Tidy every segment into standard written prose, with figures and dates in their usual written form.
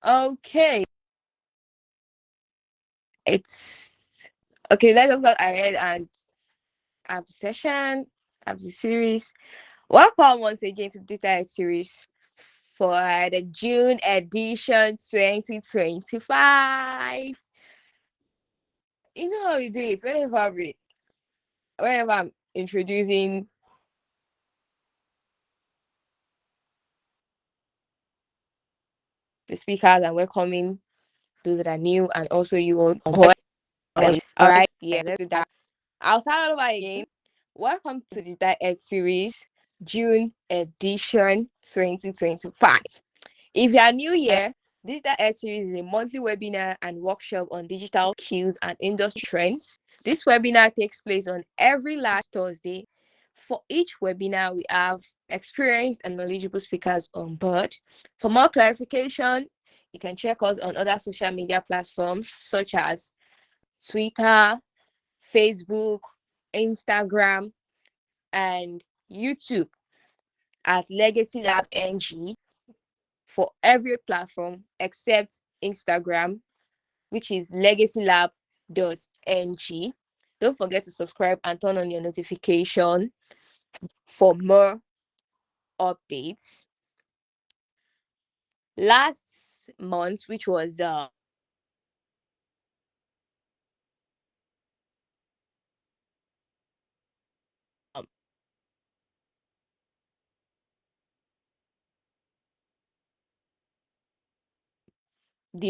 Okay, it's okay. Let us go ahead and have the session, have the series. Welcome once again to this series for the June edition 2025. You know how we do it whenever I'm introducing the speakers and welcoming those that are new and also you on board. All right, yeah, let's do that. I'll start all over again. Welcome to the Diet Series June edition 2025. If you are new here, this Diet Series is a monthly webinar and workshop on digital skills and industry trends. This webinar takes place on every last Thursday. For each webinar, we have experienced and knowledgeable speakers on board. For more clarification, you can check us on other social media platforms such as Twitter, Facebook, Instagram, and YouTube at Legacy Lab NG for every platform except Instagram, which is legacylab.ng. Don't forget to subscribe and turn on your notification for more updates. Last month, which was the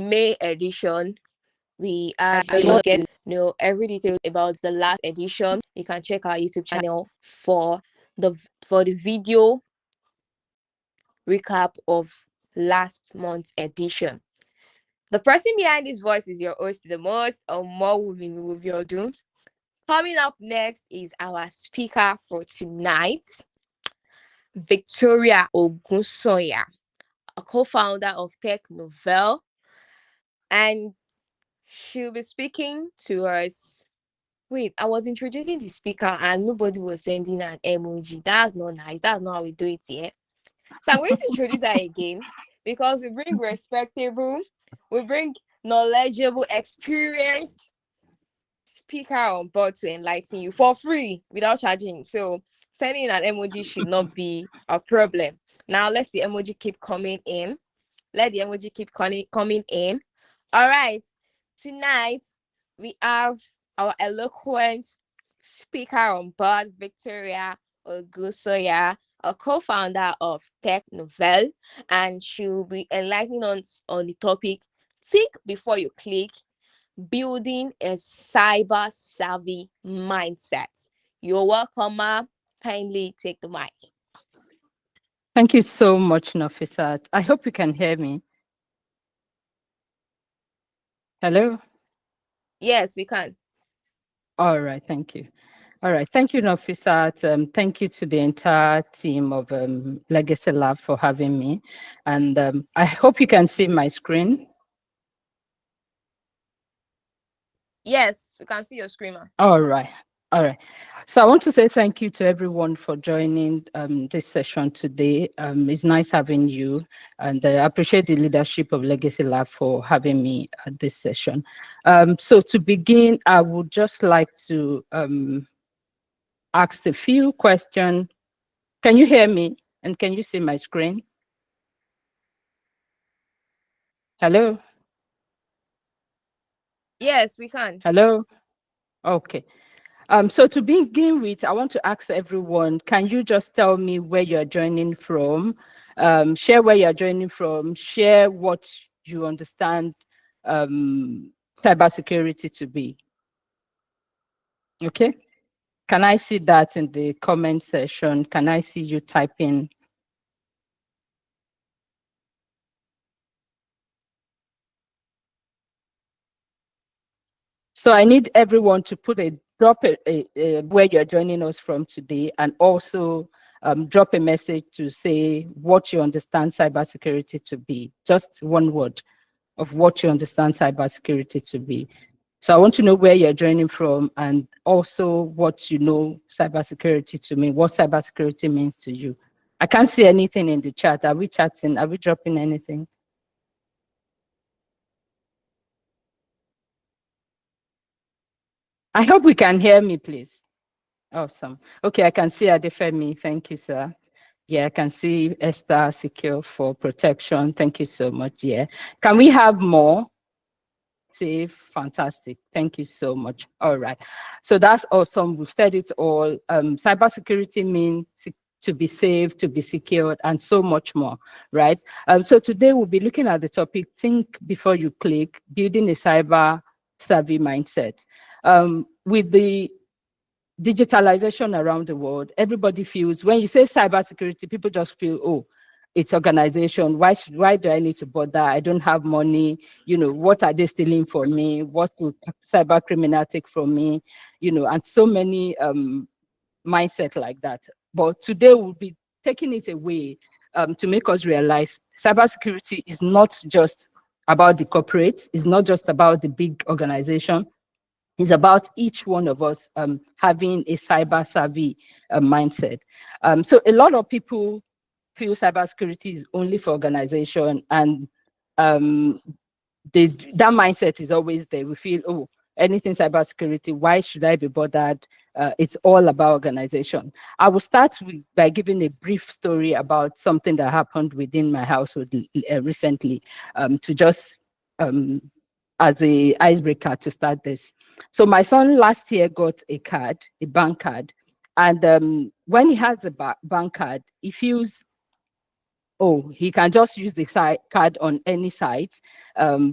May edition, we are going to get to know every detail about the last edition. You can check our YouTube channel for the video recap of last month's edition. The person behind this voice is your host, the most or more women with your doom. Coming up next is our speaker for tonight, Victoria Ogunsanya, a co-founder of TechNovelle, and she'll be speaking to us. Wait, I was introducing the speaker and nobody was sending an emoji. That's not nice. That's not how we do it here. So I'm going to introduce her again because we bring respectable, we bring knowledgeable, experienced speaker on board to enlighten you for free without charging. So sending an emoji should not be a problem. Now let the emoji keep coming in. Let the emoji keep coming in. All right. Tonight we have our eloquent speaker on board, Victoria Ogunsanya, a co-founder of TechNovelle, and she'll be enlightening us on the topic think before you click, building a cyber savvy mindset. You're welcome, ma. Kindly take the mic. Thank you so much, Nafisat. I hope you can hear me. Hello? Yes, we can. All right, thank you. All right, thank you, Nafisat. Thank you to the entire team of Legacy Lab for having me. And I hope you can see my screen. Yes, we can see your screamer. All right. All right. So I want to say thank you to everyone for joining this session today. It's nice having you, and I appreciate the leadership of Legacy Lab for having me at this session. So to begin, I would just like to ask a few questions. Can you hear me? And can you see my screen? Hello? Yes, we can. Hello? Okay. So to begin with, I want to ask everyone, can you just tell me where you're joining from? Share where you're joining from, share what you understand cybersecurity to be. Okay? Can I see that in the comment section? Can I see you typing? So I need everyone to put drop where you're joining us from today, and also drop a message to say what you understand cybersecurity to be. Just one word of what you understand cybersecurity to be. So I want to know where you're joining from, and also what you know cybersecurity to mean, what cybersecurity means to you. I can't see anything in the chat. Are we chatting? Are we dropping anything? I hope we can hear me, please. Awesome. Okay, I can see Adefemi. Thank you, sir. Yeah, I can see Esther Secure for Protection. Thank you so much. Yeah. Can we have more? Safe, fantastic. Thank you so much. All right. So that's awesome. We've said it all. Cybersecurity means to be safe, to be secured, and so much more, right? So today we'll be looking at the topic, think before you click, building a cyber savvy mindset. With the digitalization around the world, everybody feels, when you say cybersecurity, people just feel, oh, it's organization. Why do I need to bother? I don't have money. What are they stealing from me? What will cyber criminal take from me? And so many mindset like that. But today we'll be taking it away to make us realize cybersecurity is not just about the corporate. It's not just about the big organization. It's about each one of us having a cyber savvy mindset. So a lot of people feel cybersecurity is only for organization, and um, that mindset is always there. We feel, oh, anything cybersecurity, why should I be bothered? It's all about organization. I will start by giving a brief story about something that happened within my household recently, to just as a icebreaker to start this. So my son last year got a card, a bank card, and when he has a bank card, he feels, oh, he can just use the card on any site,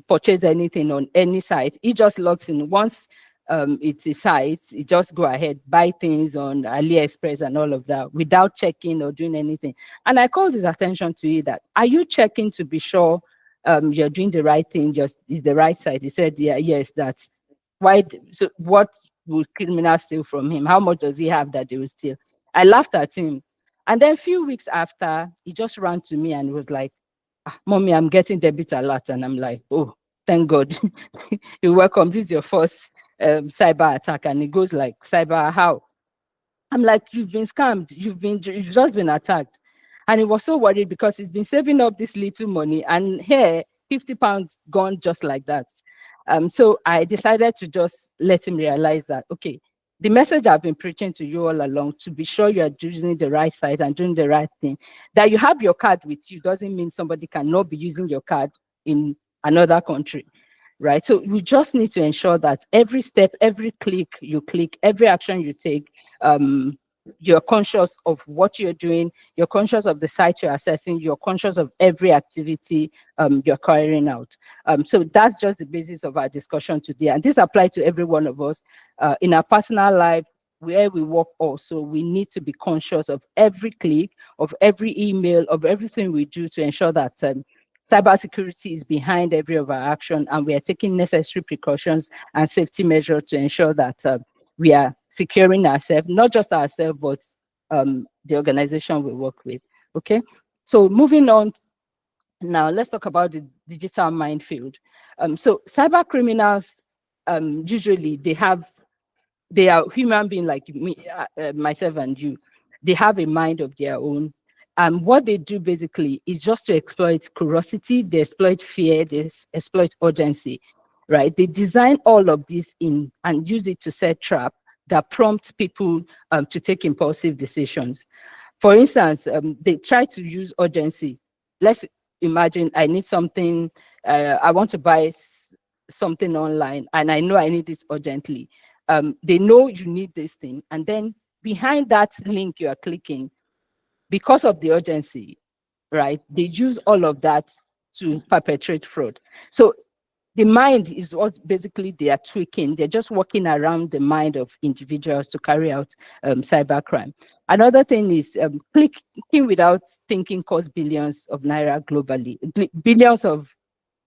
purchase anything on any site. He just logs in. Once it's a site, he just go ahead, buy things on AliExpress and all of that without checking or doing anything. And I called his attention to it that, are you checking to be sure you're doing the right thing, just is the right site? He said, yeah, yes, that's why. So what will criminals steal from him? How much does he have that they will steal? I laughed at him. And then a few weeks after, he just ran to me and was like, Mommy, I'm getting debit alert. And I'm like, oh, thank God. You're welcome. This is your first cyber attack. And he goes like, cyber how? I'm like, you've been scammed. You've just been attacked. And he was so worried because he's been saving up this little money, and here, 50 pounds gone just like that. So I decided to just let him realize that, okay, the message I've been preaching to you all along, to be sure you are using the right site and doing the right thing, that you have your card with you doesn't mean somebody cannot be using your card in another country, right? So we just need to ensure that every step, every click you click, every action you take, you're conscious of what you're doing, you're conscious of the site you're accessing, you're conscious of every activity you're carrying out. So that's just the basis of our discussion today. And this applies to every one of us in our personal life, where we work also. We need to be conscious of every click, of every email, of everything we do to ensure that cybersecurity is behind every of our action, and we are taking necessary precautions and safety measures to ensure that we are securing ourselves, not just ourselves, but the organization we work with. Okay, so moving on now, let's talk about the digital minefield. So cyber criminals, usually they are human beings like me, myself and you. They have a mind of their own. What they do basically is just to exploit curiosity, they exploit fear, they exploit urgency, right? They design all of this in and use it to set trap that prompt people to take impulsive decisions. For instance, they try to use urgency. Let's imagine I need something, I want to buy something online, and I know I need this urgently. They know you need this thing, and then behind that link you are clicking, because of the urgency, right? They use all of that to perpetrate fraud. So the mind is what basically they are tweaking. They're just working around the mind of individuals to carry out cybercrime. Another thing is clicking without thinking costs billions of naira globally, billions of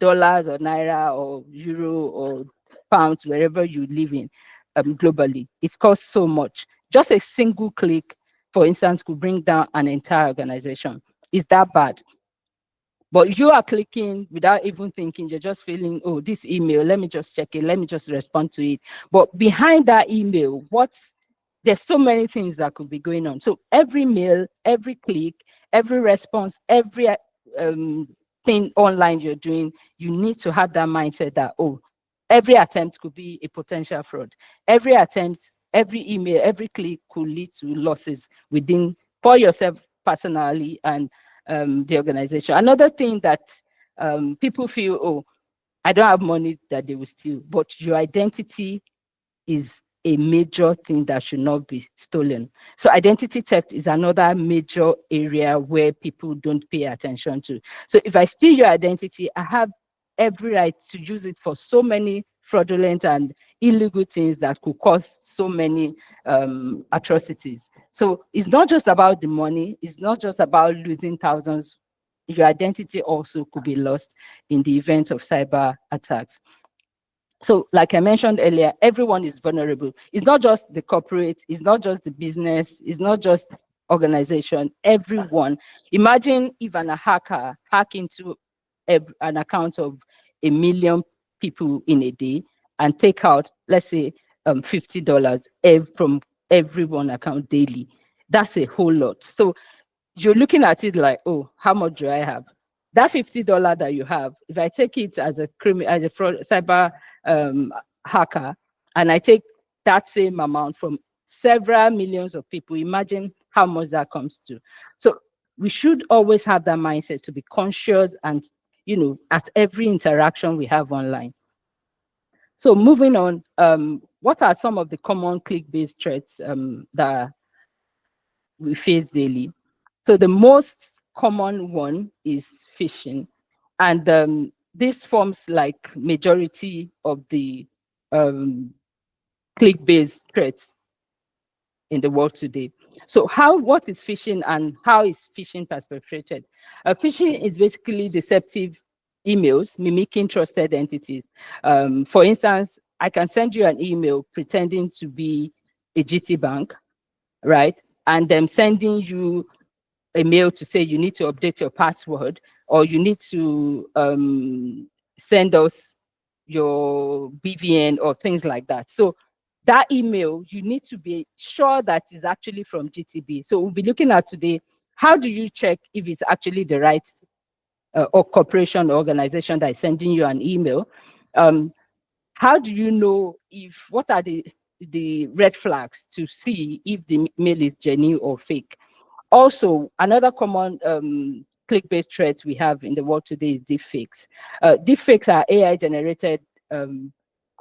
dollars or naira or euro or pounds, wherever you live in globally. It costs so much. Just a single click, for instance, could bring down an entire organization. Is that bad? But you are clicking without even thinking, you're just feeling, oh, this email, let me just check it, let me just respond to it. But behind that email, there's so many things that could be going on. So every mail, every click, every response, every thing online you're doing, you need to have that mindset that, oh, every attempt could be a potential fraud. Every attempt, every email, every click could lead to losses within for yourself personally and the organization. Another thing that people feel, oh, I don't have money that they will steal, but your identity is a major thing that should not be stolen. So identity theft is another major area where people don't pay attention to. So if I steal your identity, I have every right to use it for so many fraudulent and illegal things that could cause so many atrocities. So it's not just about the money, it's not just about losing thousands. Your identity also could be lost in the event of cyber attacks. So like I mentioned earlier, everyone is vulnerable. It's not just the corporate, it's not just the business, it's not just organization, everyone. Imagine if an hacker hack into an account of 1 million people in a day and take out, let's say, $50 from every one account daily. That's a whole lot. So you're looking at it like, oh, how much do I have? That $50 that you have, if I take it as a as a fraud, cyber um, hacker, and I take that same amount from several millions of people, imagine how much that comes to. So we should always have that mindset to be conscious and, at every interaction we have online. So moving on, what are some of the common click-based threats that we face daily? So the most common one is phishing, and this forms like majority of the um, click-based threats in the world today. So what is phishing and how is phishing perpetrated? Phishing is basically deceptive emails mimicking trusted entities. For instance, I can send you an email pretending to be a GT bank, right? And them sending you a mail to say you need to update your password or you need to send us your BVN or things like that. So that email, you need to be sure that is actually from GTB. So we'll be looking at today, how do you check if it's actually the right or corporation or organization that is sending you an email? How do you know what are the red flags to see if the mail is genuine or fake? Also, another common click-based threat we have in the world today is deepfakes. Deepfakes are AI-generated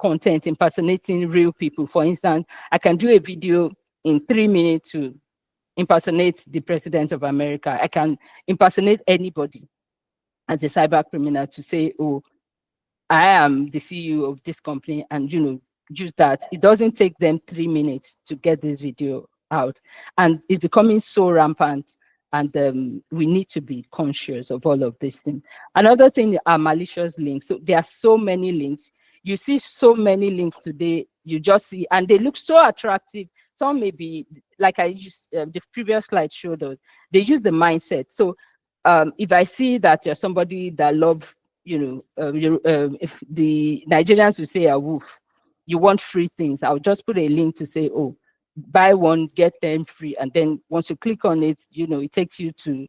content impersonating real people. For instance, I can do a video in 3 minutes to impersonate the president of America. I can impersonate anybody as a cyber criminal to say, oh, I am the CEO of this company, and use that. It doesn't take them 3 minutes to get this video out, and it's becoming so rampant. And we need to be conscious of all of these things. Another thing are malicious links. So there are so many links. You see so many links today. You just see, and they look so attractive. Some may be like I used the previous slide showed us. They use the mindset. So if I see that you're somebody that love if the Nigerians will say a wolf, you want free things, I'll just put a link to say, oh, buy one, get 10 free. And then once you click on it, it takes you to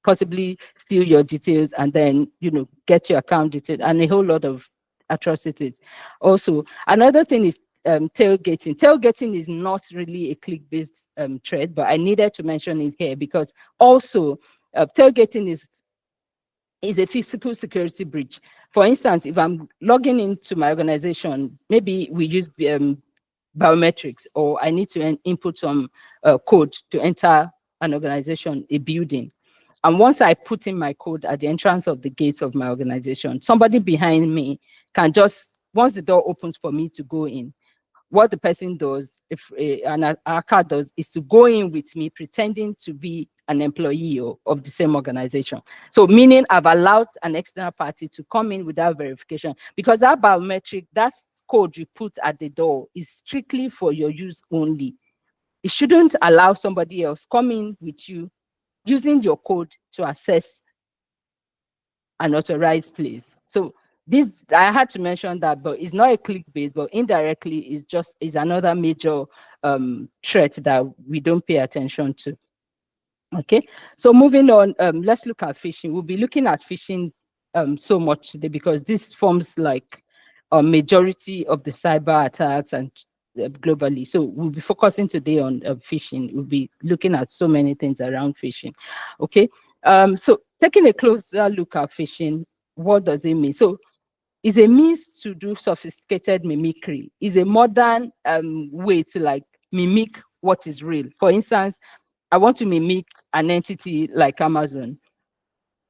possibly steal your details and then, get your account details and a whole lot of atrocities. Also, another thing is tailgating. Tailgating is not really a click-based thread, but I needed to mention it here because also tailgating is a physical security breach. For instance, if I'm logging into my organization, maybe we use biometrics, or I need to input some code to enter an organization, a building. And once I put in my code at the entrance of the gates of my organization, somebody behind me can just, once the door opens for me to go in, what the person does, if an hacker does, is to go in with me pretending to be an employee of the same organization. So meaning I've allowed an external party to come in without verification, because that biometric, that code you put at the door is strictly for your use only. It shouldn't allow somebody else come in with you using your code to access an authorized place. So this, I had to mention that, but it's not a click-based, but indirectly is another major threat that we don't pay attention to. Okay, so moving on, let's look at phishing. We'll be looking at phishing so much today because this forms like a majority of the cyber attacks and globally. So we'll be focusing today on phishing. We'll be looking at so many things around phishing. Okay. So taking a closer look at phishing, what does it mean? So it's a means to do sophisticated mimicry. It's a modern way to like mimic what is real. For instance, I want to mimic an entity like Amazon.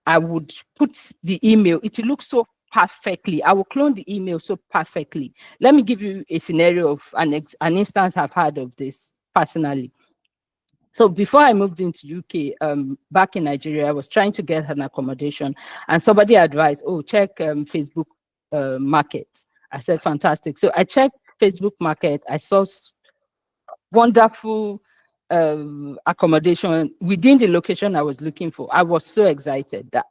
I would put the email, it will look so perfectly. I will clone the email so perfectly. Let me give you a scenario of an instance I've had of this personally. So before I moved into UK, back in Nigeria, I was trying to get an accommodation, and somebody advised, "Oh, check Facebook Market." I said, "Fantastic." So I checked Facebook Market. I saw wonderful accommodation within the location I was looking for. I was so excited that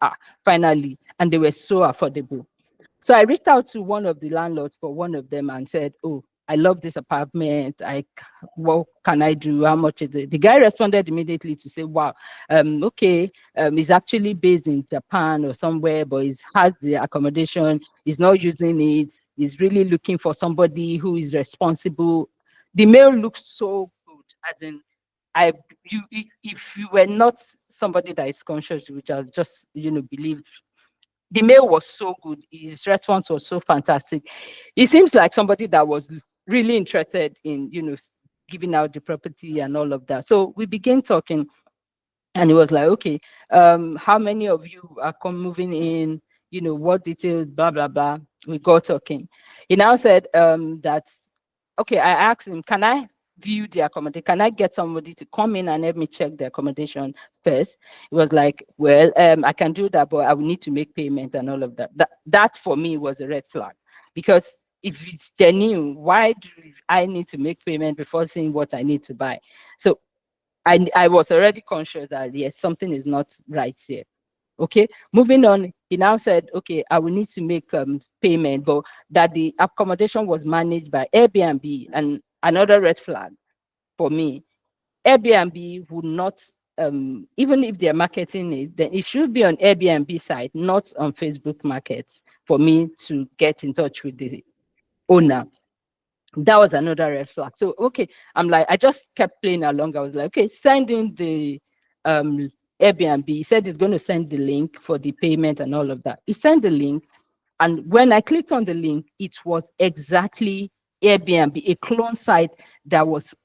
finally, and they were so affordable. So I reached out to one of the landlords for one of them and said, "Oh, I love this apartment. What can I do? How much is it?" The guy responded immediately to say, "Wow, okay, he's actually based in Japan or somewhere, but he has the accommodation. He's not using it. He's really looking for somebody who is responsible." The mail looks so good, as in, if you were not somebody that is conscious, which I just believe, the mail was so good. His response was so fantastic. He seems like somebody that was really interested in, giving out the property and all of that. So we began talking, and he was like, "Okay, how many of you are moving in? What details, blah, blah, blah." We got talking. He now said that, okay, I asked him, "Can I view the accommodation? Can I get somebody to come in and help me check the accommodation first?" He was like, "Well, I can do that, but I will need to make payment and all of that." That for me was a red flag, because if it's genuine, why do I need to make payment before seeing what I need to buy? So I was already conscious that yes, something is not right here. Okay, moving on. He now said, "Okay, I will need to make payment, but that the accommodation was managed by Airbnb." And another red flag for me, Airbnb would not, even if they're marketing it, then it should be on Airbnb side, not on Facebook Markets, for me to get in touch with the owner. That was another red flag. So okay, I'm like, I just kept playing along. I was like, okay, send in the um Airbnb. He said he's going to send the link for the payment and all of that. He sent the link, and when I clicked on the link, it was exactly Airbnb, a clone site that was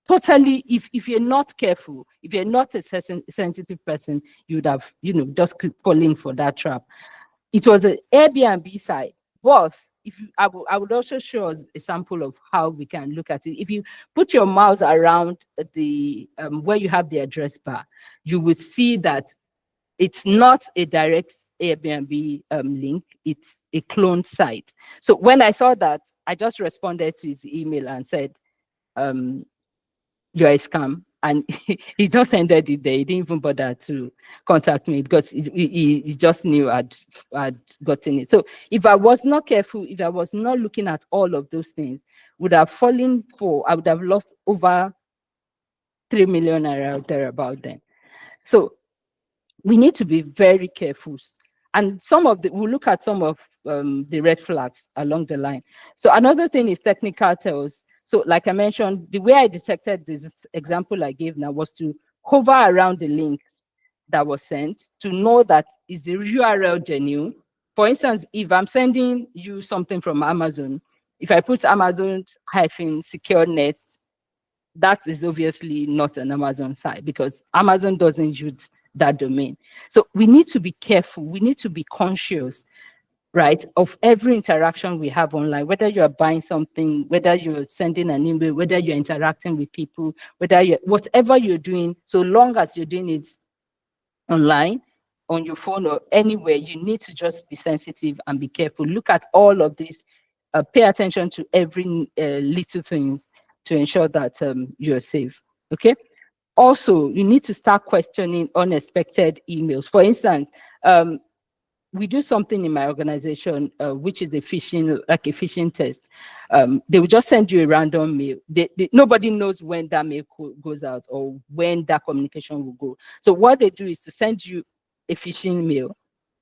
totally, if you're not careful, if you're not a sensitive person, you would have, just fallen for that trap. It was an Airbnb site, but if you, I would also show us a sample of how we can look at it. If you put your mouse around the where you have the address bar, you would see that it's not a direct Airbnb link, it's a cloned site. So when I saw that, I just responded to his email and said, "You're a scam." And he just ended it there. He didn't even bother to contact me, because he just knew I'd gotten it. So if I was not careful, if I was not looking at all of those things, I would have lost over 3 million naira out there about then. So we need to be very careful. And we'll look at some of the red flags along the line. So another thing is technical tells. So like I mentioned, the way I detected this example I gave now was to hover around the links that was sent to know that is the URL genuine. For instance, if I'm sending you something from Amazon, if I put Amazon-secure nets, that is obviously not an Amazon site, because Amazon doesn't use that domain. So we need to be careful. We need to be conscious, right, of every interaction we have online, whether you're buying something, whether you're sending an email, whether you're interacting with people, whatever you're doing, so long as you're doing it online, on your phone or anywhere, you need to just be sensitive and be careful. Look at all of this, pay attention to every little thing to ensure that you're safe. Okay. Also, you need to start questioning unexpected emails. For instance, we do something in my organization, which is a phishing test. They will just send you a random mail. Nobody knows when that mail goes out or when that communication will go. So what they do is to send you a phishing mail.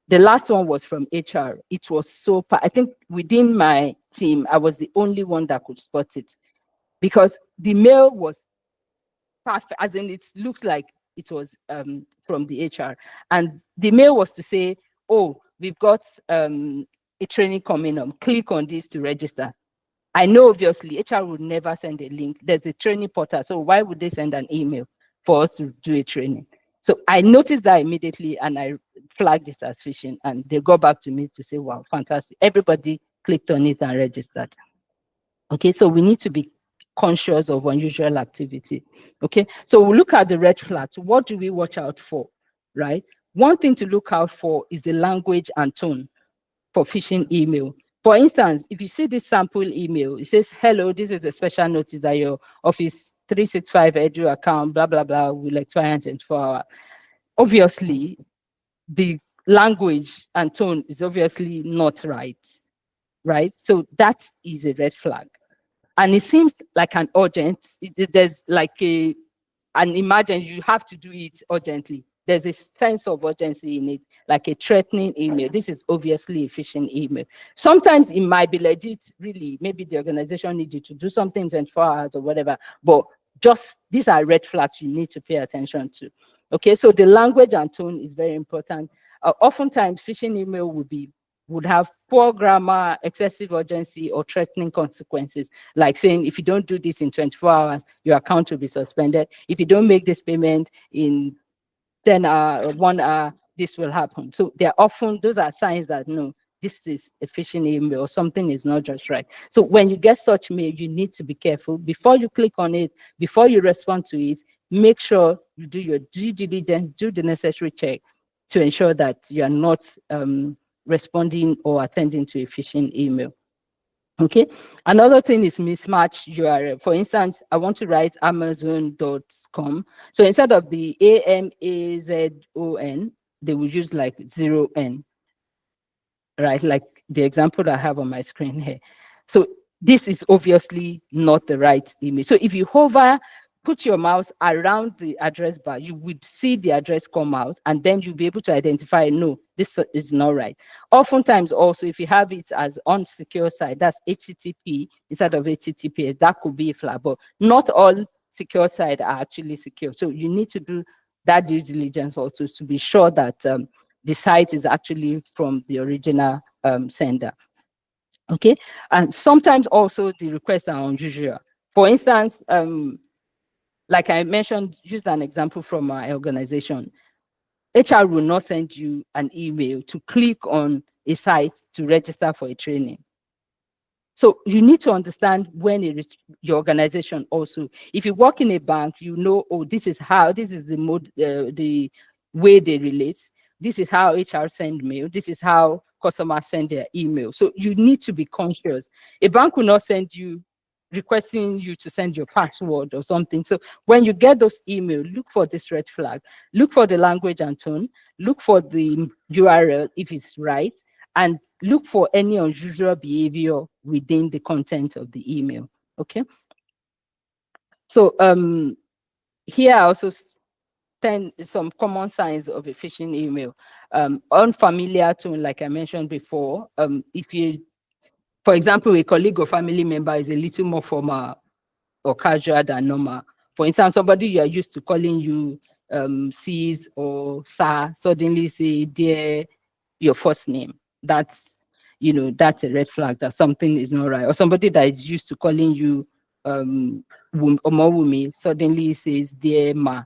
The last one was from HR. It was I think within my team, I was the only one that could spot it because the mail was perfect, as in it looked like it was from the HR. And the mail was to say, oh, we've got a training coming up. Click on this to register. I know obviously HR would never send a link. There's a training portal. So why would they send an email for us to do a training? So I noticed that immediately and I flagged it as phishing, and they got back to me to say, wow, fantastic. Everybody clicked on it and registered. Okay, so we need to be conscious of unusual activity. Okay, so we look at the red flags. What do we watch out for, right? One thing to look out for is the language and tone for phishing email. For instance, if you see this sample email, it says, hello, this is a special notice that your Office 365 Edu account, blah, blah, blah, will expire in 24 hours. Obviously, the language and tone is obviously not right, right? So that is a red flag. And it seems like an urgent, there's like an emergency, you have to do it urgently. There's a sense of urgency in it, like a threatening email. This is obviously a phishing email. Sometimes it might be legit, really, maybe the organization needs you to do something in 24 hours or whatever, but just these are red flags you need to pay attention to. Okay, so the language and tone is very important. Oftentimes, phishing email would have poor grammar, excessive urgency, or threatening consequences, like saying, if you don't do this in 24 hours, your account will be suspended. If you don't make this payment in 10 hours, 1 hour, this will happen. So they're often, those are signs that, no, this is a phishing email or something is not just right. So when you get such mail, you need to be careful. Before you click on it, before you respond to it, make sure you do your due diligence, do the necessary check to ensure that you are not responding or attending to a phishing email. Okay. Another thing is mismatch URL. For instance, I want to write amazon.com. So instead of the AMAZON, they will use like 0N, right? Like the example that I have on my screen here. So this is obviously not the right image. So if you hover, put your mouse around the address bar, you would see the address come out, and then you'll be able to identify, no, this is not right. Oftentimes also, if you have it as on secure site, that's HTTP instead of HTTPS, that could be a flag, but not all secure sites are actually secure. So you need to do that due diligence also to be sure that the site is actually from the original sender. Okay, and sometimes also the requests are unusual. For instance, like I mentioned, just an example from my organization, HR will not send you an email to click on a site to register for a training. So you need to understand when it is your organization also. If you work in a bank, you know, oh, this is the mode, the way they relate. This is how HR send mail. This is how customers send their email. So you need to be conscious. A bank will not send you requesting you to send your password or something. So when you get those emails, look for this red flag, look for the language and tone, look for the URL if it's right, and look for any unusual behavior within the content of the email. Okay. So here I also some common signs of a phishing email. Unfamiliar tone, like I mentioned before. If you, for example, a colleague or family member is a little more formal or casual than normal. For instance, somebody you are used to calling you sis or sir suddenly say dear your first name. That's, you know, that's a red flag that something is not right. Or somebody that is used to calling you Omowumi suddenly says dear ma,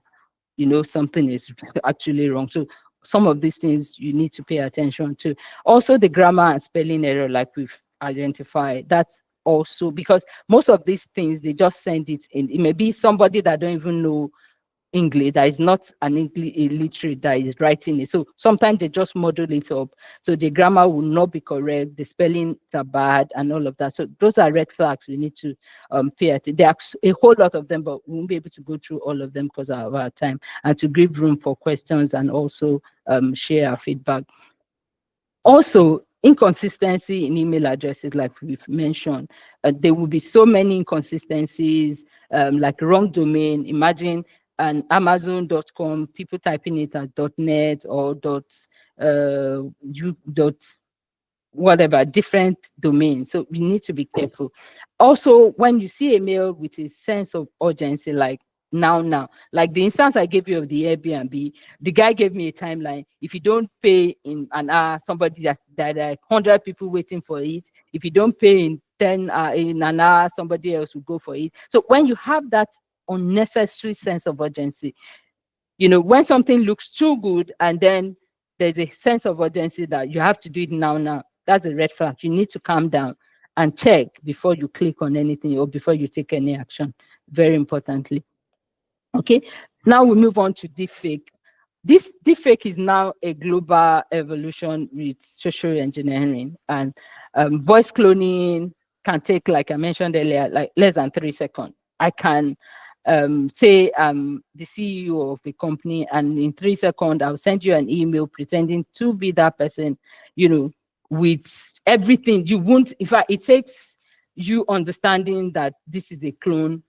you know, something is actually wrong. So some of these things you need to pay attention to. Also the grammar and spelling error, like we've identified, that's also because most of these things, they just send it in. It may be somebody that don't even know English, that is not an English illiterate that is writing it. So sometimes they just model it up. So the grammar will not be correct, the spelling are bad and all of that. So those are red flags we need to pay attention. There are a whole lot of them, but we won't be able to go through all of them because of our time, and to give room for questions and also share our feedback. Also, inconsistency in email addresses, like we've mentioned. There will be so many inconsistencies, like wrong domain. Imagine an Amazon.com, people typing it as .net or whatever, different domains. So we need to be careful. Also, when you see a mail with a sense of urgency, like now, like the instance I gave you of the Airbnb, the guy gave me a timeline. If you don't pay in an hour, somebody that like 100 people waiting for it. If you don't pay in 10 in an hour, somebody else will go for it. So when you have that unnecessary sense of urgency, when something looks too good and then there's a sense of urgency that you have to do it now, that's a red flag. You need to calm down and check before you click on anything or before you take any action, very importantly. Okay, now we move on to deepfake. This deepfake is now a global evolution with social engineering, and voice cloning can take, like I mentioned earlier, like less than 3 seconds. I can say the CEO of a company, and in 3 seconds, I'll send you an email pretending to be that person, with everything. You won't, in fact, it takes you understanding that this is a clone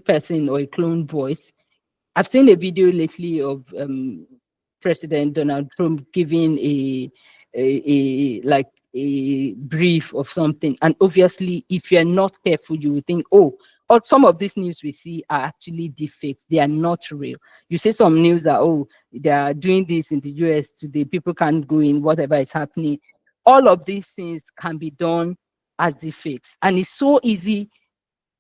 person or a clone voice. I've seen a video lately of President Donald Trump giving like a brief of something, and obviously, if you're not careful, you will think, oh, or some of these news we see are actually deepfakes. They are not real. You see some news that, oh, they are doing this in the US today. People can't go in. Whatever is happening, all of these things can be done as deepfakes, and it's so easy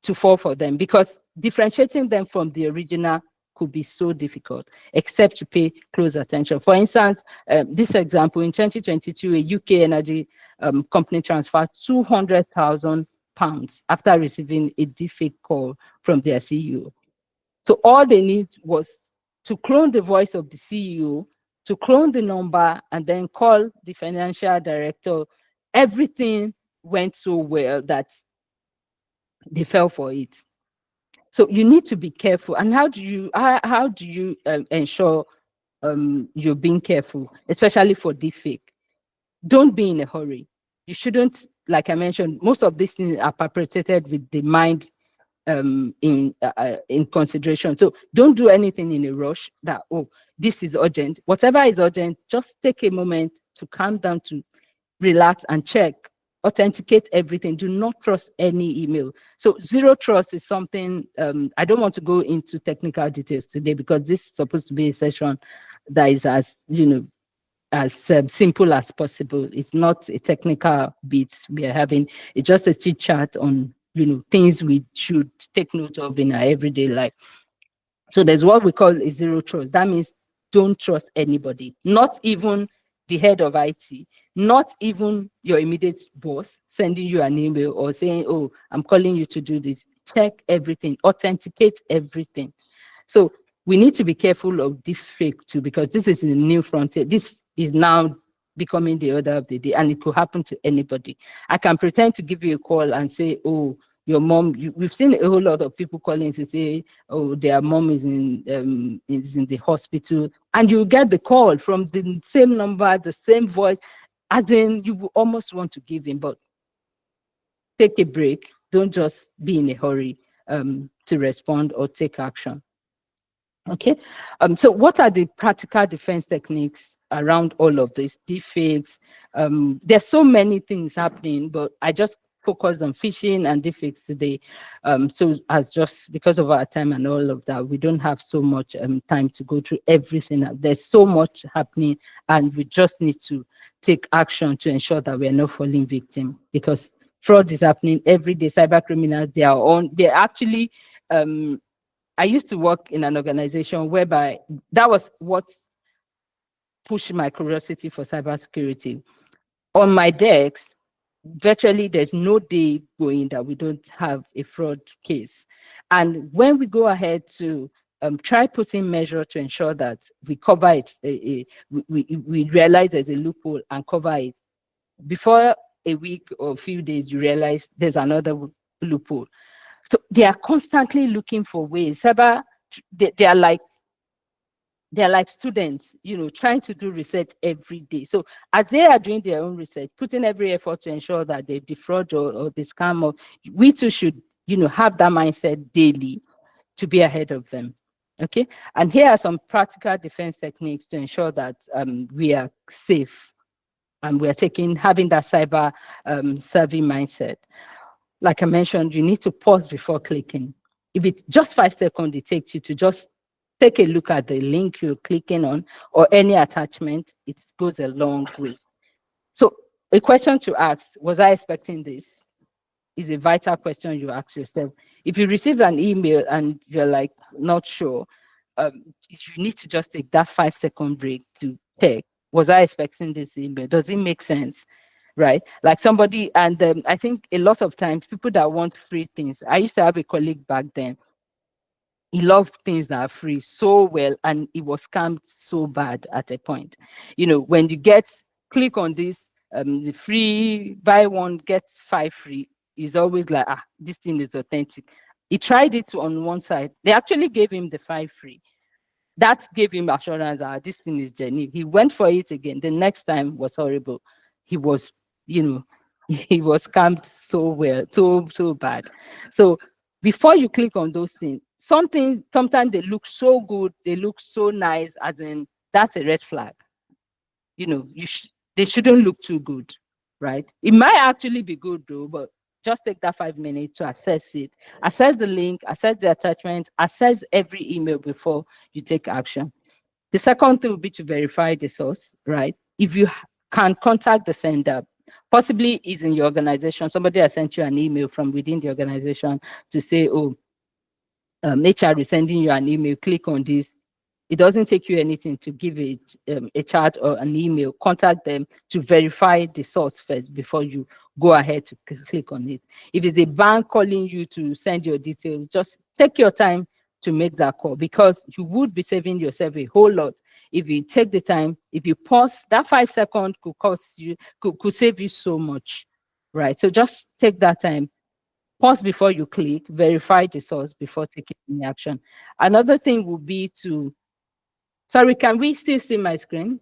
to fall for them because differentiating them from the original could be so difficult, except to pay close attention. For instance, this example, in 2022, a UK energy company transferred £200,000 after receiving a deepfake call from their CEO. So all they need was to clone the voice of the CEO, to clone the number, and then call the financial director. Everything went so well that they fell for it. So you need to be careful. And how do you ensure you're being careful, especially for deepfake? Don't be in a hurry. You shouldn't, like I mentioned, most of these things are perpetrated with the mind in consideration. So don't do anything in a rush that, oh, this is urgent. Whatever is urgent, just take a moment to calm down, to relax and check, authenticate everything. Do not trust any email. So zero trust is something, I don't want to go into technical details today because this is supposed to be a session that is as simple as possible. It's not a technical bit we are having. It's just a chit chat on, things we should take note of in our everyday life. So there's what we call a zero trust. That means don't trust anybody, not even the head of IT, not even your immediate boss sending you an email or saying, oh, I'm calling you to do this. Check everything, authenticate everything. So we need to be careful of deepfake too, because this is a new frontier. This is now becoming the order of the day, and it could happen to anybody. I can pretend to give you a call and say, oh, your mom, we've seen a whole lot of people calling to say, oh, their mom is in the hospital, and you get the call from the same number, the same voice, as in you will almost want to give in, but take a break. Don't just be in a hurry to respond or take action. Okay, so what are the practical defense techniques around all of this deepfakes? There's so many things happening, but I just focused on phishing and deepfakes today. So as just because of our time and all of that, we don't have so much time to go through everything. There's so much happening, and we just need to take action to ensure that we are not falling victim, because fraud is happening every day. Cyber criminals, they're actually I used to work in an organization whereby that was what pushed my curiosity for cybersecurity. On my decks, virtually there's no day going that we don't have a fraud case. And when we go ahead to try putting measure to ensure that we cover it, we realize there's a loophole and cover it. Before a week or a few days, you realize there's another loophole. So they are constantly looking for ways. They are like students, trying to do research every day. So as they are doing their own research, putting every effort to ensure that they defraud or they scam, or we too should, have that mindset daily to be ahead of them. Okay. And here are some practical defense techniques to ensure that we are safe. and we're having that cyber savvy mindset. Like I mentioned, you need to pause before clicking. If it's just 5 seconds, it takes you to just take a look at the link you're clicking on or any attachment, it goes a long way. So a question to ask, was I expecting this? Is a vital question you ask yourself. If you receive an email and you're like not sure, you need to just take that 5 second break to check. Was I expecting this email? Does it make sense? Right? Like somebody, and I think a lot of times people that want free things. I used to have a colleague back then. He loved things that are free so well, and he was scammed so bad at a point. When you click on this, the free buy one get five free, is always like, this thing is authentic. He tried it on one side. They actually gave him the five free. That gave him assurance that this thing is genuine. He went for it again. The next time was horrible. He was, you know, he was scammed so well, so bad. So before you click on those things, sometimes they look so good, they look so nice, as in that's a red flag. They shouldn't look too good, right? It might actually be good though, but just take that 5 minutes to assess it. Assess the link, assess the attachment, assess every email before you take action. The second thing would be to verify the source, right? If you can contact the sender, possibly is in your organization, somebody has sent you an email from within the organization to say, oh, HR is sending you an email, click on this. It doesn't take you anything to give it a chat or an email. Contact them to verify the source first before you go ahead to click on it. If it's a bank calling you to send your details, just take your time to make that call, because you would be saving yourself a whole lot if you take the time. If you pause, that 5 seconds could save you so much, right? So just take that time. Pause before you click, verify the source before taking any action. Another thing would be to, sorry, can we still see my screen?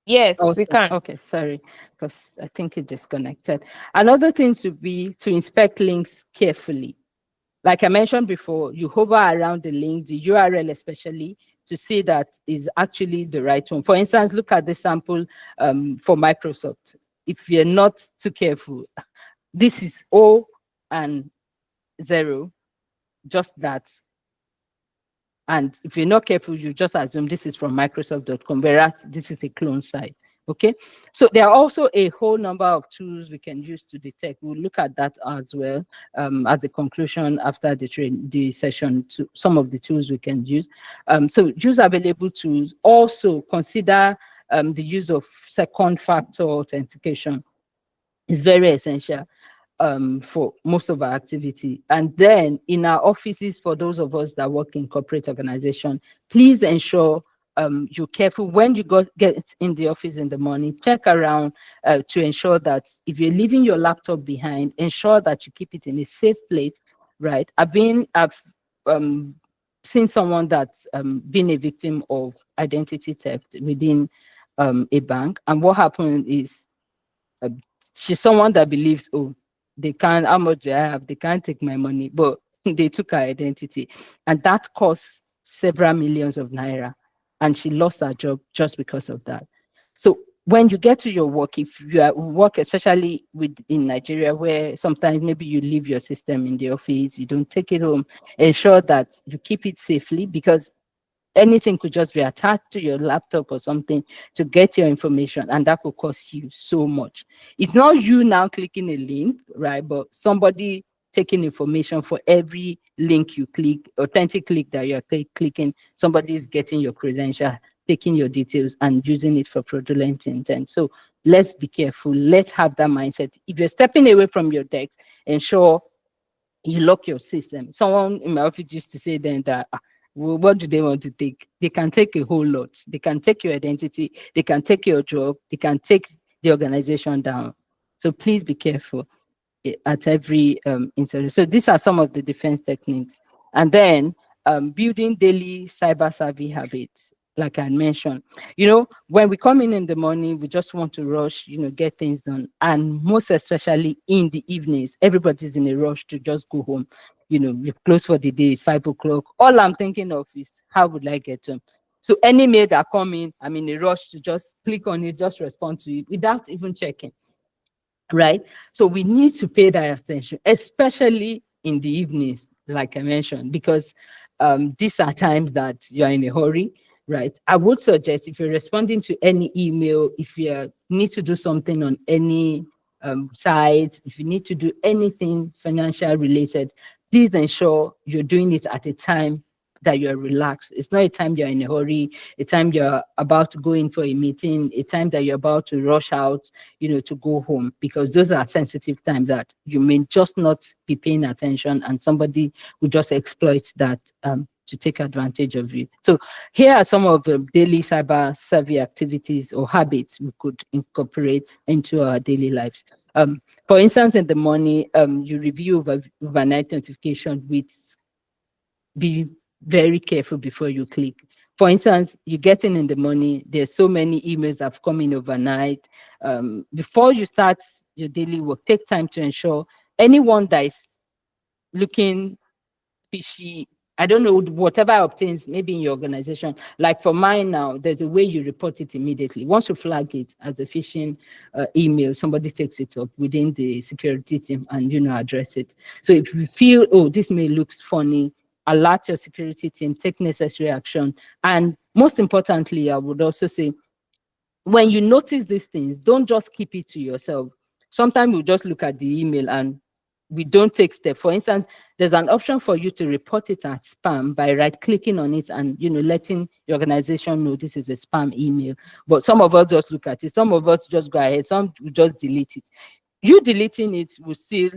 Yes, we Okay, can. okay, sorry, because I think it disconnected. Another thing to be to inspect links carefully. Like I mentioned before, you hover around the link, the URL especially, to see that is actually the right one. For instance, look at the sample for Microsoft. If you're not too careful, this is O and 0, just that. And if you're not careful, you just assume this is from Microsoft.com, whereas this is a clone site. Okay, so there are also a whole number of tools we can use to detect. We'll look at that as well as a conclusion after the session, to some of the tools we can use. So use available tools. Also consider the use of second factor authentication. It's very essential for most of our activity. And then in our offices, for those of us that work in corporate organization, please ensure you're careful when you get in the office in the morning. Check around to ensure that if you're leaving your laptop behind, ensure that you keep it in a safe place, right? I've seen someone that's been a victim of identity theft within a bank. And what happened is, uh, she's someone that believes, oh, they can't, how much do I have? They can't take my money, but they took her identity. And that cost several millions of naira. And she lost her job just because of that. So when you get to your work, if you are work, especially in Nigeria, where sometimes maybe you leave your system in the office, you don't take it home, ensure that you keep it safely, because anything could just be attached to your laptop or something to get your information, and that could cost you so much. It's not you now clicking a link, right? But somebody taking information for every link you click, authentic click that you're clicking, somebody is getting your credential, taking your details and using it for fraudulent intent. So let's be careful. Let's have that mindset. If you're stepping away from your desk, ensure you lock your system. Someone in my office used to say then that, well, what do they want to take? They can take a whole lot. They can take your identity, they can take your job, they can take the organization down. So please be careful at every incident. So these are some of the defense techniques. And then building daily cyber savvy habits, like I mentioned. When we come in the morning, we just want to rush, get things done. And most especially in the evenings, everybody's in a rush to just go home. We're closed for the day, it's 5 o'clock. All I'm thinking of is, how would I get home? So any mail that come in, I'm in a rush to just click on it, just respond to it without even checking, right? So we need to pay that attention, especially in the evenings, like I mentioned, because these are times that you're in a hurry, right? I would suggest if you're responding to any email, if you need to do something on any site, if you need to do anything financial related, please ensure you're doing it at a time that you're relaxed. It's not a time you're in a hurry, a time you're about to go in for a meeting, a time that you're about to rush out, to go home, because those are sensitive times that you may just not be paying attention and somebody will just exploit that to take advantage of you. So here are some of the daily cyber savvy activities or habits we could incorporate into our daily lives. For instance, in the morning, you review overnight notification with be very careful before you click. For instance, you get in the morning, there's so many emails that have come in overnight. Before you start your daily work, take time to ensure anyone that is looking fishy, I don't know, whatever obtains maybe in your organization. Like for mine now, there's a way you report it immediately. Once you flag it as a phishing email, somebody takes it up within the security team and address it. So if you feel, oh, this mail looks funny, alert your security team, take necessary action. And most importantly, I would also say, when you notice these things, don't just keep it to yourself. Sometimes we just look at the email and we don't take steps. For instance, there's an option for you to report it as spam by right-clicking on it and letting the organization know this is a spam email. But some of us just look at it. Some of us just go ahead. Some will just delete it. You deleting it will still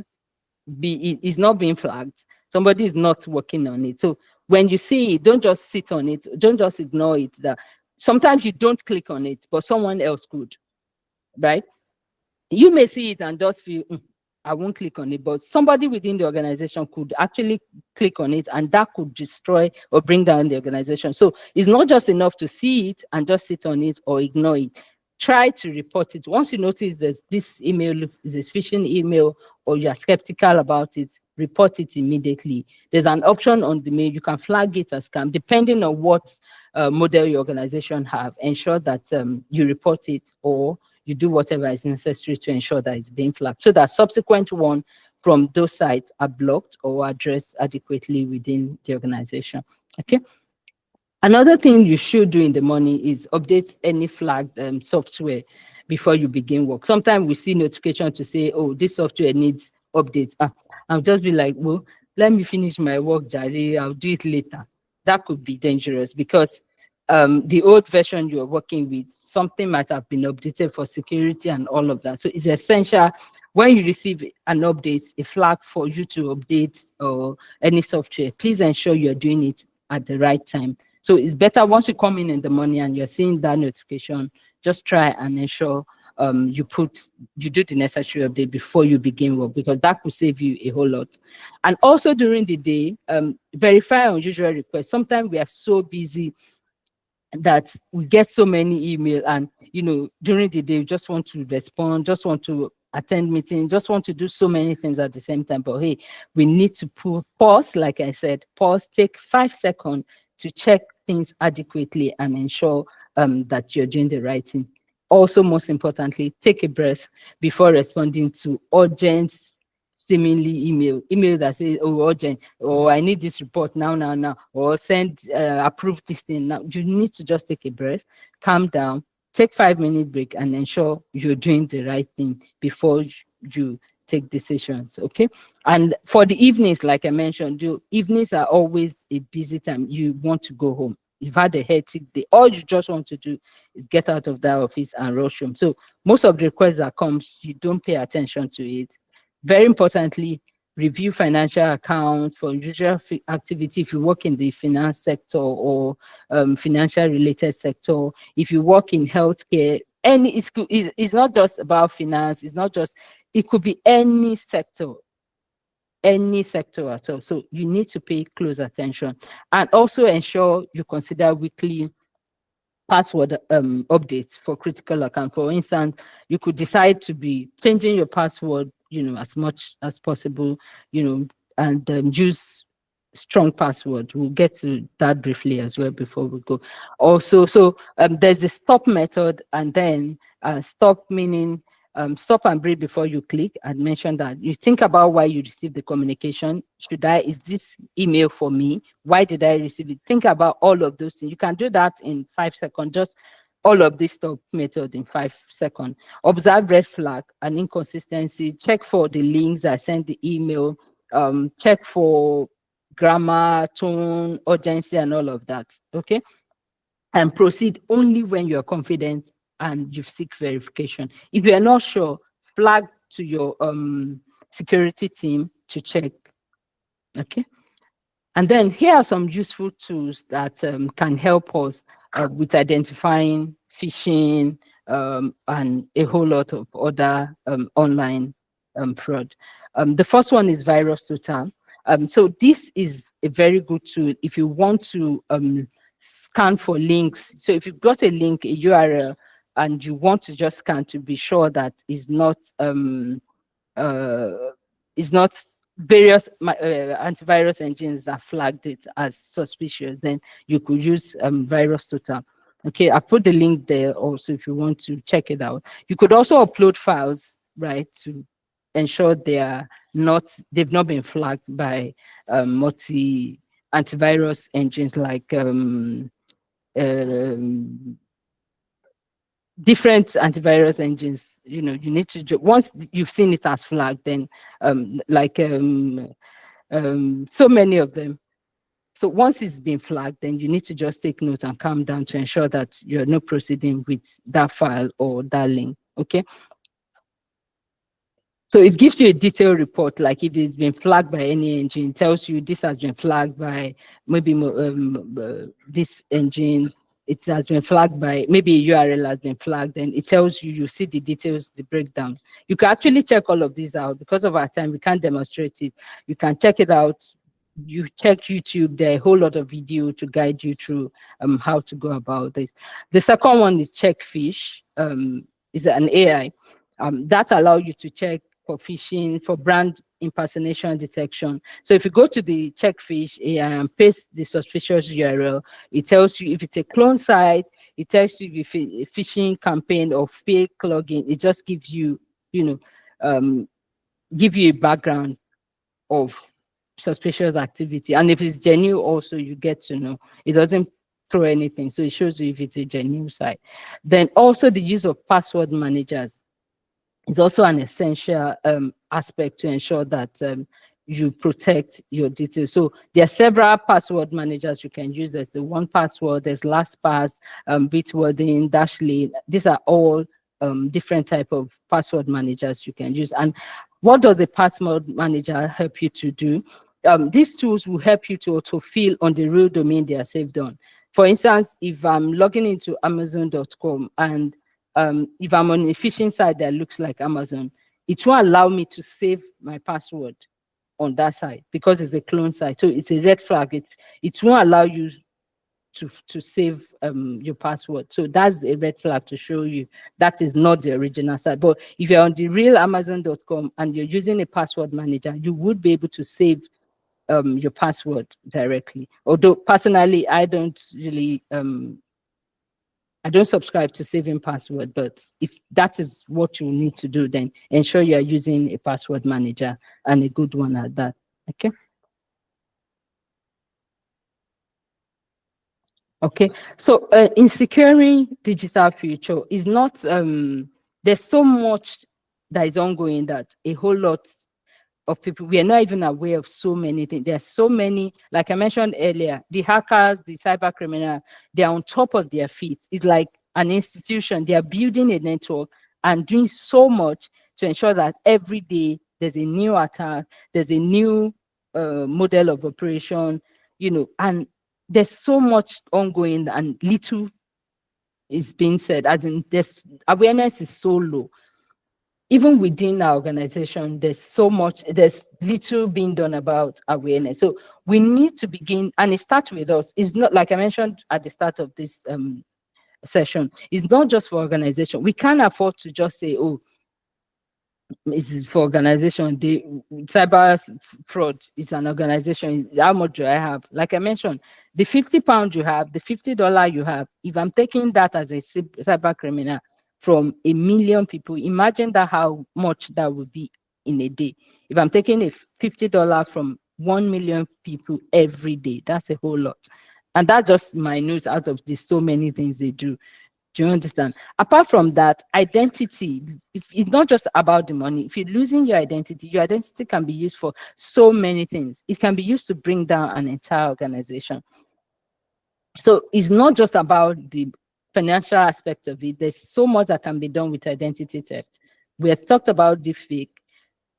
be, it's not being flagged. Somebody is not working on it. So when you see it, don't just sit on it. Don't just ignore it. That sometimes you don't click on it, but someone else could, right? You may see it and just feel, I won't click on it, but somebody within the organization could actually click on it and that could destroy or bring down the organization. So it's not just enough to see it and just sit on it or ignore it. Try to report it. Once you notice there's this email is a phishing email or you're skeptical about it, report it immediately. There's an option on the mail. You can flag it as scam, depending on what model your organization have. Ensure that you report it or you do whatever is necessary to ensure that it's being flagged so that subsequent one from those sites are blocked or addressed adequately within the organization. Okay. Another thing you should do in the morning is update any flagged software before you begin work. Sometimes we see notification to say, oh, this software needs updates. I'll just be like, well, let me finish my work, Jari. I'll do it later. That could be dangerous because the old version you're working with, something might have been updated for security and all of that. So it's essential when you receive an update, a flag for you to update or any software, please ensure you're doing it at the right time. So it's better once you come in the morning and you're seeing that notification, just try and ensure you do the necessary update before you begin work, because that could save you a whole lot. And also during the day, verify unusual requests. Sometimes we are so busy that we get so many email and during the day we just want to respond, just want to attend meetings, just want to do so many things at the same time. But hey, we need to pause, like I said, pause, take 5 seconds to check things adequately and ensure that you're doing the right thing. Also, most importantly, take a breath before responding to urgent seemingly email that says, oh, urgent, or I need this report now, or send approve this thing now. You need to just take a breath, calm down, take 5-minute break and ensure you're doing the right thing before you take decisions. Okay. And for the evenings, like I mentioned, evenings are always a busy time. You want to go home. You've had a hectic day. All you just want to do is get out of that office and rush home. So most of the requests that comes, you don't pay attention to it. Very importantly, review financial accounts for usual activity. If you work in the finance sector or financial related sector, if you work in healthcare, it's not just about finance. It's not just, it could be any sector at all. So you need to pay close attention and also ensure you consider weekly password updates for critical account. For instance, you could decide to be changing your password, as much as possible, and use strong password. We'll get to that briefly as well before we go. Also, so there's a stop method, and then stop meaning stop and breathe before you click. I mentioned that you think about why you received the communication. Is this email for me? Why did I receive it? Think about all of those things. You can do that in 5 seconds. Just all of this stop method in 5 seconds. Observe red flag and inconsistency. Check for the links I sent the email. Check for grammar, tone, urgency, and all of that. Okay. And proceed only when you're confident and you seek verification. If you're not sure, flag to your security team to check. Okay. And then here are some useful tools that can help us with identifying phishing and a whole lot of other online fraud. The first one is Virus Total. So this is a very good tool if you want to scan for links. So if you've got a link, a URL, and you want to just scan to be sure that uh, is not various antivirus engines that flagged it as suspicious, then you could use Virus Total. Okay, I put the link there also if you want to check it out. You could also upload files, right, to ensure they've not been flagged by multi antivirus engines like different antivirus engines. You know, you need to once you've seen it as flagged, then so many of them. So once it's been flagged, then you need to just take note and calm down to ensure that you're not proceeding with that file or that link. Okay. So it gives you a detailed report, like if it's been flagged by any engine, tells you this has been flagged by maybe this engine, it has been flagged by, maybe a URL has been flagged, and it tells you, you see the details, the breakdown. You can actually check all of these out. Because of our time, we can't demonstrate it. You can check it out. You check YouTube, there are a whole lot of video to guide you through how to go about this. The second one is Checkfish, is an AI that allows you to check for phishing, for brand impersonation detection. So if you go to the Checkfish AI and paste the suspicious URL, it tells you if it's a clone site, it tells you if it's a phishing campaign or fake login. It just gives you, give you a background of suspicious activity. And if it's genuine also, you get to know. It doesn't throw anything. So it shows you if it's a genuine site. Then also the use of password managers is also an essential aspect to ensure that you protect your details. So there are several password managers you can use. There's the 1Password, there's LastPass, Bitwording, Dashlane. These are all different type of password managers you can use. And what does the password manager help you to do? These tools will help you to autofill on the real domain they are saved on. For instance, if I'm logging into Amazon.com and if I'm on a phishing site that looks like Amazon, it won't allow me to save my password on that site because it's a clone site. So it's a red flag. It won't allow you to save your password. So that's a red flag to show you that is not the original site. But if you're on the real Amazon.com and you're using a password manager, you would be able to save your password directly. Although personally, I don't subscribe to saving password, but if that is what you need to do, then ensure you are using a password manager and a good one at that. Okay. Okay. So in securing digital future is not there's so much that is ongoing that a whole lot of people, we are not even aware of so many things. There are so many, like I mentioned earlier, the hackers, the cyber criminals, they're on top of their feet. It's like an institution. They are building a network and doing so much to ensure that every day there's a new attack, there's a new model of operation, and there's so much ongoing and little is being said. As in, this awareness is so low. Even within our organization, there's little being done about awareness. So we need to begin, and it starts with us. It's not, like I mentioned at the start of this session, it's not just for organization. We can't afford to just say, oh, is for organization. The fraud is an organization. How much do I have? Like I mentioned, the £50 you have, the $50 you have, if I'm taking that as a cyber criminal from a million people, imagine that how much that would be in a day. If I'm taking a $50 from 1 million people every day, that's a whole lot. And that's just my news out of the so many things they do. Do you understand? Apart from that, identity, if it's not just about the money. If you're losing your identity can be used for so many things. It can be used to bring down an entire organization. So it's not just about the financial aspect of it. There's so much that can be done with identity theft. We have talked about deepfake.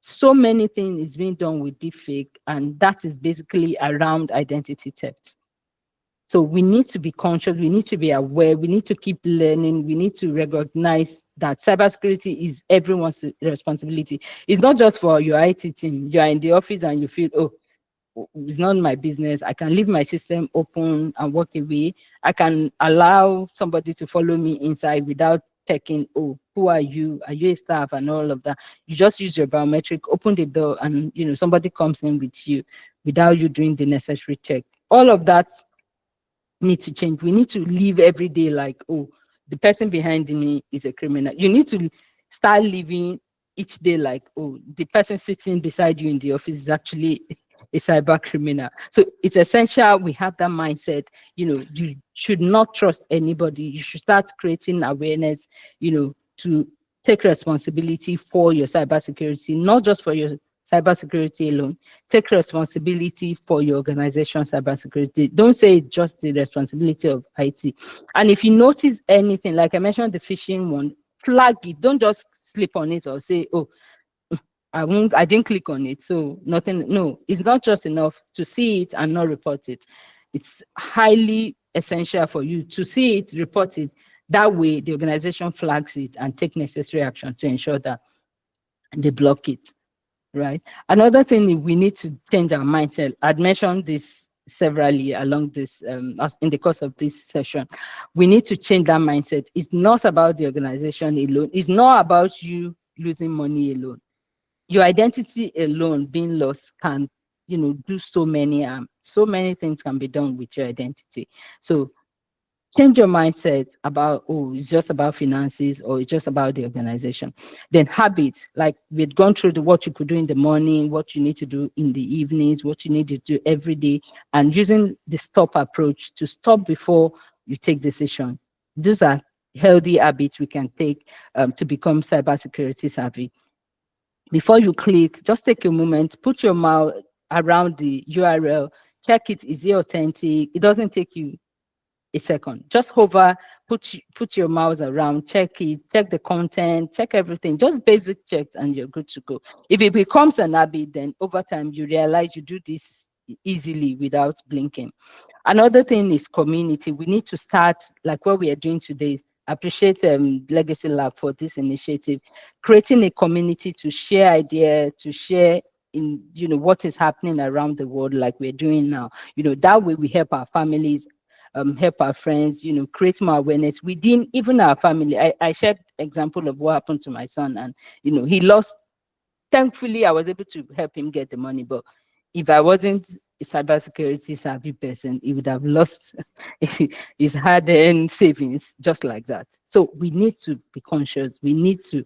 So many things is being done with deepfake, and that is basically around identity theft. So we need to be conscious, we need to be aware, we need to keep learning, we need to recognize that cybersecurity is everyone's responsibility. It's not just for your IT team. You are in the office and you feel, oh, it's not my business. I can leave my system open and walk away. I can allow somebody to follow me inside without checking, oh, who are you? Are you a staff? And all of that. You just use your biometric, open the door, and somebody comes in with you without you doing the necessary check. All of that need to change. We need to live every day like, oh, the person behind me is a criminal. You need to start living each day like, oh, the person sitting beside you in the office is actually a cyber criminal. So it's essential we have that mindset. You should not trust anybody. You should start creating awareness, to take responsibility for your cybersecurity, not just for your cybersecurity alone. Take responsibility for your organization cybersecurity. Don't say it's just the responsibility of IT. And if you notice anything, like I mentioned, the phishing one, flag it. Don't just sleep on it or say, oh, I didn't click on it, so nothing. No, it's not just enough to see it and not report it. It's highly essential for you to see it, report it. That way, the organization flags it and take necessary action to ensure that they block it. Right. Another thing we need to change our mindset. I'd mentioned this severally along this in the course of this session. We need to change that mindset. It's not about the organization alone. It's not about you losing money alone. Your identity alone being lost can, do so many so many things can be done with your identity. So change your mindset about, oh, it's just about finances or it's just about the organization. Then habits, like we've gone through what you could do in the morning, what you need to do in the evenings, what you need to do every day, and using the stop approach to stop before you take decision. These are healthy habits we can take to become cybersecurity savvy. Before you click, just take a moment, put your mouse around the URL, check it, is it authentic? It doesn't take you a second. Just hover, put your mouse around, check it, check the content, check everything, just basic checks, and you're good to go. If it becomes an habit, then over time you realize you do this easily without blinking. Another thing is community. We need to start like what we are doing today. Appreciate Legacy Lab for this initiative, creating a community to share ideas, to share in what is happening around the world, like we're doing now. That way we help our families, help our friends, create more awareness within even our family. I shared example of what happened to my son, and he lost. Thankfully, I was able to help him get the money, but if I wasn't a cybersecurity savvy person, he would have lost his hard-earned savings just like that. So we need to be conscious. We need to,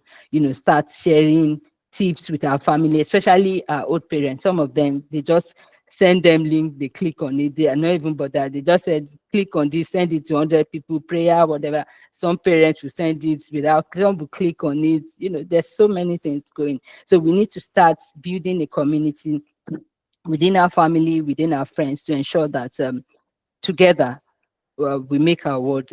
start sharing tips with our family, especially our old parents. Some of them, they just send them link, they click on it, they are not even bothered. They just said, click on this, send it to 100 people, prayer, whatever. Some parents will send it without, some will click on it. There's so many things going. So we need to start building a community within our family, within our friends, to ensure that together we make our world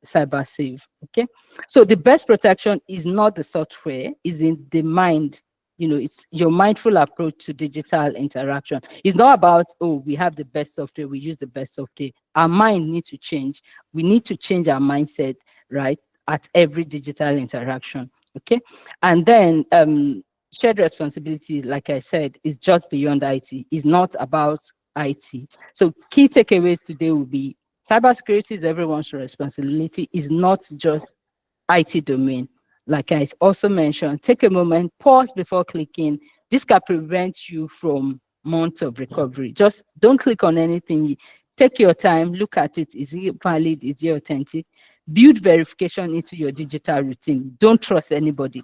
cyber safe. Okay, so the best protection is not the software, is in the mind. It's your mindful approach to digital interaction. It's not about, oh, we have the best software, we use the best software. Our mind needs to change. We need to change our mindset, right, at every digital interaction. Okay, and then shared responsibility, like I said, is just beyond IT. It's not about IT. So key takeaways today will be cybersecurity is everyone's responsibility. Is not just IT domain. like I also mentioned, take a moment, pause before clicking. This can prevent you from months of recovery. Just don't click on anything. Take your time, look at it. Is it valid? Is it authentic? Build verification into your digital routine. Don't trust anybody.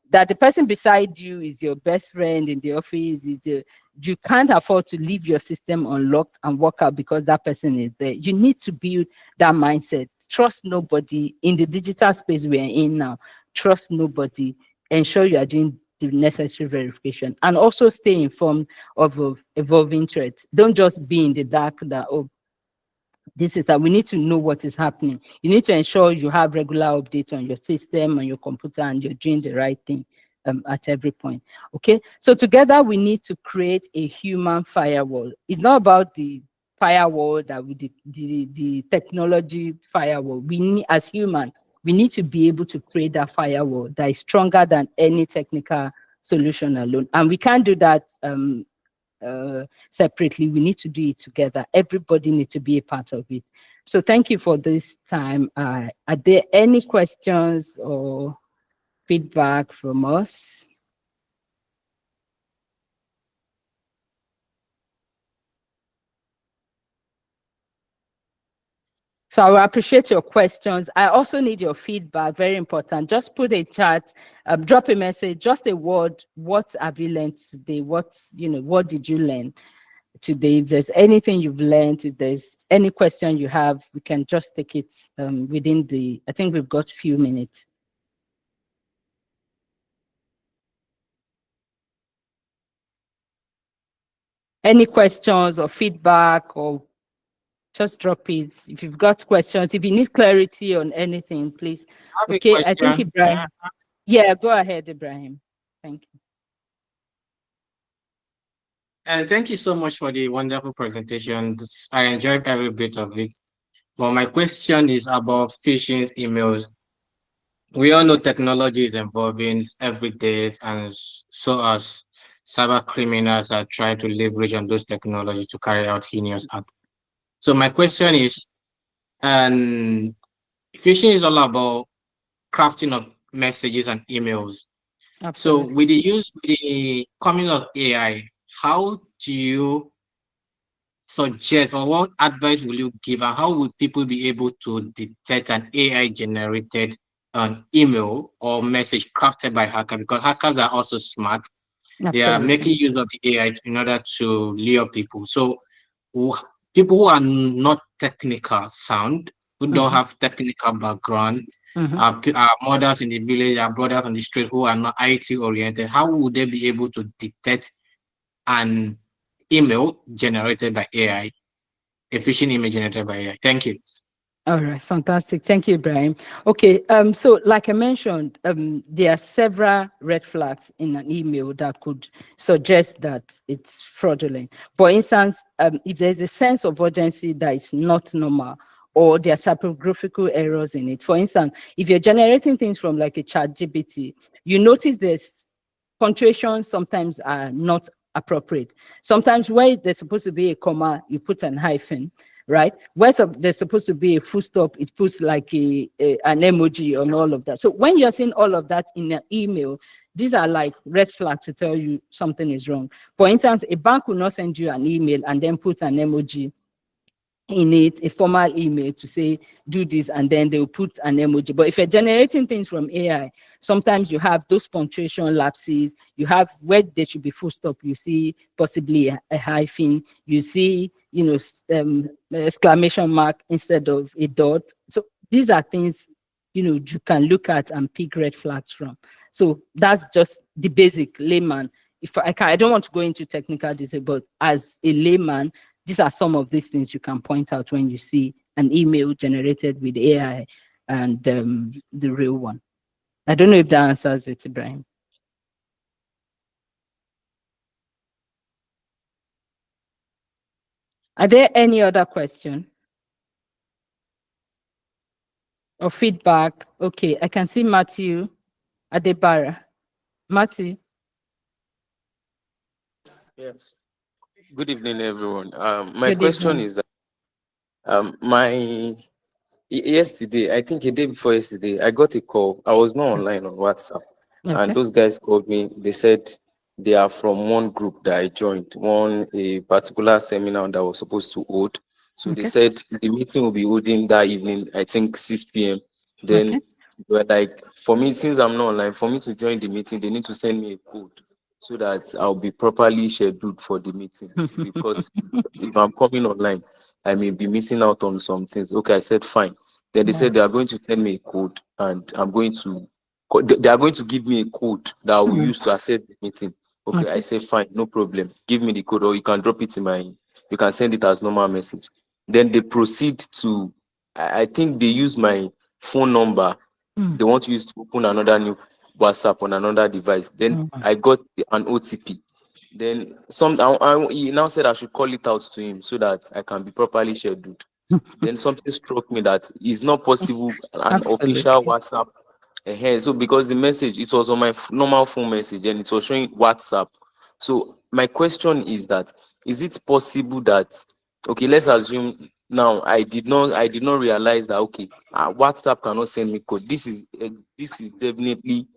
That the person beside you is your best friend in the office, you can't afford to leave your system unlocked and walk out because that person is there. You need to build that mindset. Trust nobody in the digital space we are in now. Trust nobody. Ensure you are doing the necessary verification, and also stay informed of evolving threats. Don't just be in the dark that, oh, this is that we need to know what is happening. You need to ensure you have regular updates on your system, on your computer, and you're doing the right thing at every point. Okay, so together we need to create a human firewall. It's not about the firewall that we the technology firewall. We need, as human, we need to be able to create that firewall that is stronger than any technical solution alone. And we can't do that separately. We need to do it together. Everybody needs to be a part of it. So thank you for this time. Are there any questions or feedback from us? So I will appreciate your questions. I also need your feedback, very important. Just put a chat, drop a message, just a word. What have you learned today? What did you learn today? If there's anything you've learned, if there's any question you have, we can just take it within I think we've got a few minutes. Any questions or feedback, or just drop it. If you've got questions, if you need clarity on anything, please. I have a Okay, I think question. Ibrahim. Yeah, go ahead, Ibrahim. Thank you. And thank you so much for the wonderful presentation. I enjoyed every bit of it. But my question is about phishing emails. We all know technology is evolving every day, and so as cyber criminals are trying to leverage on those technology to carry out heinous acts. So my question Absolutely. is, and phishing is all about crafting of messages and emails. So Absolutely. with the coming of AI, how do you suggest, or what advice will you give, and how will people be able to detect an AI generated email or message crafted by hacker? Because hackers are also smart. They are Absolutely. making use of the AI in order to lure people. So who- people who are not technical sound, who don't Mm-hmm. have technical background, Mm-hmm. our mothers in the village, our brothers on the street who are not IT oriented, how would they be able to detect an email generated by AI, a phishing email generated by AI? Thank you. All right, fantastic. Thank you, Ibrahim. Okay, so like I mentioned, there are several red flags in an email that could suggest that it's fraudulent. For instance, if there's a sense of urgency that is not normal, or there are typographical errors in it. For instance, if you're generating things from like a chat GPT, you notice there's punctuations sometimes are not appropriate. Sometimes where there's supposed to be a comma, you put an hyphen, right? Where there's supposed to be a full stop, it puts like an emoji on all of that. So when you're seeing all of that in an email, these are like red flags to tell you something is wrong. For instance, a bank will not send you an email and then put an emoji in it, a formal email to say do this, and then they'll put an emoji. But if you're generating things from AI, sometimes you have those punctuation lapses, you have where there should be full stop, you see possibly a hyphen, you see exclamation mark instead of a dot. So these are things you can look at and pick red flags from. So that's just the basic layman. If I don't want to go into technical detail, but as a layman, these are some of these things you can point out when you see an email generated with AI and the real one. I don't know if that answers it, Ibrahim. Are there any other question or feedback? Okay, I can see Matthew Adebara. Matthew. Yes. Good evening, everyone. My Good question evening. is that my Yesterday, I think a day before yesterday, I got a call. I was not online on WhatsApp, and Okay. those guys called me. They said they are from one group that I joined, one a particular seminar that was supposed to hold. So they Okay. said the meeting will be holding that evening, I think 6 p.m. Then, Okay. but like for me, since I'm not online, for me to join the meeting, they need to send me a code so that I'll be properly scheduled for the meeting. Because if I'm coming online, I may be missing out on some things. Okay, I said fine. Then they Yeah. said they are going to send me a code, and I'm going to they are going to give me a code that I will Mm. use to access the meeting. Okay, I Okay. say fine, no problem. Give me the code, or you can drop it in my, you can send it as normal message. Then they proceed to, I think they use my phone number. Mm. They want to use to open another new WhatsApp on another device. Then Mm. I got an OTP. Then he now said I should call it out to him so that I can be properly scheduled. Then something struck me that it's not possible an official Absolutely. WhatsApp. So because the message, it was on my normal phone message and it was showing WhatsApp. So my question is that, is it possible that, okay, let's assume now I did not realize that, okay, WhatsApp cannot send me code. This is definitely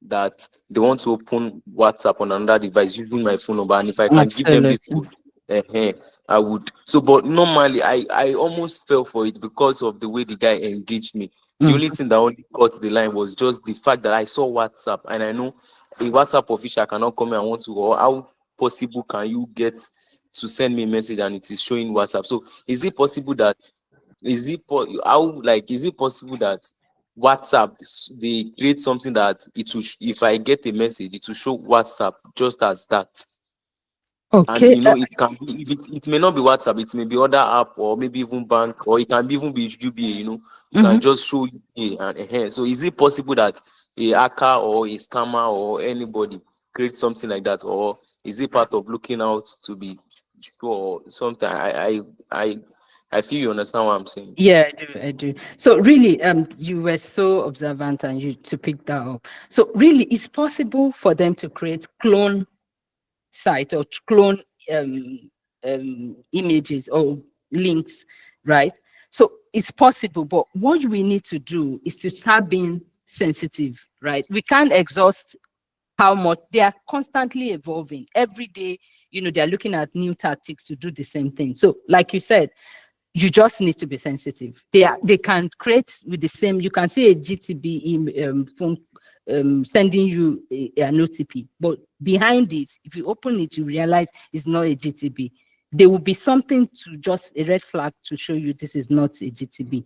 that they want to open WhatsApp on another device using my phone number, and if I can give them this Absolutely. code, uh I would. So, but normally, I almost fell for it because of the way the guy engaged me. The Mm. only thing that only caught the line was just the fact that I saw WhatsApp, and I know a WhatsApp official cannot come and want to, or how possible can you get to send me a message and it is showing WhatsApp? So, is it possible that, is it possible that WhatsApp, they create something that it will, if I get a message, it will show WhatsApp just as that? And Okay. it can be, if it may not be WhatsApp, it may be other app, or maybe even bank, or it can be even be UBA. You can Mhm. just show UBA and so is it possible that a hacker or a scammer or anybody create something like that, or is it part of looking out to be sure or something? I I feel you understand what I'm saying. Yeah, I do. I do. So really, you were so observant and you to pick that up. So really, it's possible for them to create clone site or clone um, images or links, right? So it's possible, but what we need to do is to start being sensitive, right? We can't exhaust how much they are constantly evolving every day. They're looking at new tactics to do the same thing. So like you said, you just need to be sensitive. They can create with the same, you can see a GTB phone sending you an OTP, but behind it, if you open it, you realize it's not a GTB. There will be something to just a red flag to show you this is not a GTB.